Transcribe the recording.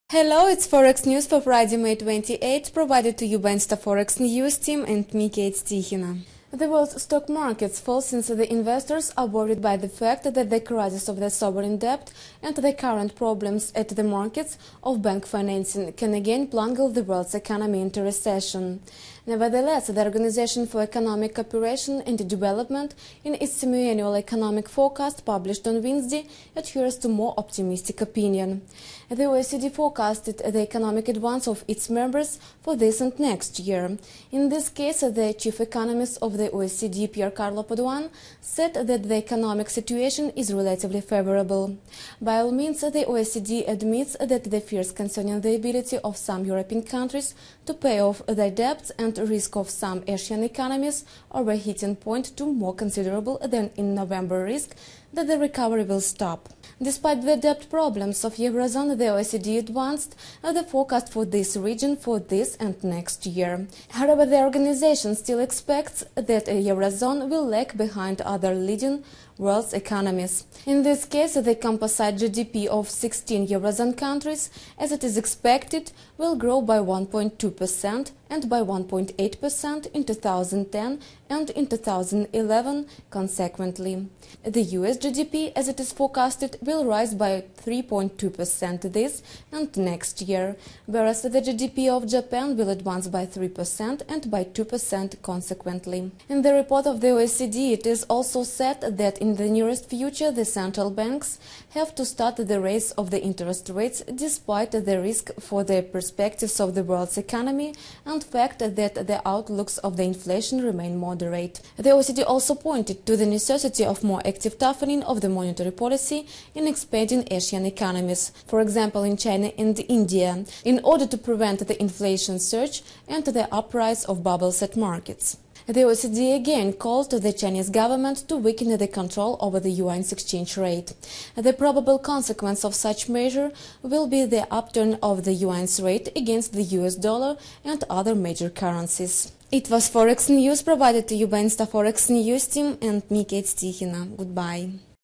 Hello, it's Forex News for Friday, May 28, provided to you by InstaForex News team and me, Kate Stichina. The world's stock markets fall since the investors are worried by the fact that the crisis of the sovereign debt and the current problems at the markets of bank financing can again plunge the world's economy into recession. Nevertheless, the Organization for Economic Cooperation and Development, in its semi-annual economic forecast published on Wednesday, adheres to more optimistic opinion. The OECD forecasted the economic advance of its members for this and next year. In this case, the chief economist of the OECD, Pierre Carlo Padoan, said that the economic situation is relatively favorable. By all means, the OECD admits that the fears concerning the ability of some European countries to pay off their debts and risk of some Asian economies overheating point to more considerable than in November risk that the recovery will stop. Despite the debt problems of Eurozone, the OECD advanced the forecast for this region for this and next year. However, the organization still expects that Eurozone will lag behind other leading world economies. In this case, the composite GDP of 16 Eurozone countries, as it is expected, will grow by 1.2% and by 1.8% in 2010 and in 2011 consequently. The US GDP, as it is forecasted, will rise by 3.2% this and next year, whereas the GDP of Japan will advance by 3% and by 2% consequently. In the report of the OECD, it is also said that in the nearest future the central banks have to start the raise of the interest rates despite the risk for the perspectives of the world's economy and fact that the outlooks of the inflation remain moderate. The OECD also pointed to the necessity of more active toughening of the monetary policy in expanding Asian economies, for example in China and India, in order to prevent the inflation surge and the uprise of bubbles at markets. The OECD again called to the Chinese government to weaken the control over the yuan's exchange rate. The probable consequence of such measure will be the upturn of the yuan's rate against the US dollar and other major currencies. It was Forex News provided to you by InstaForex News team and me, Kate Stichina. Goodbye.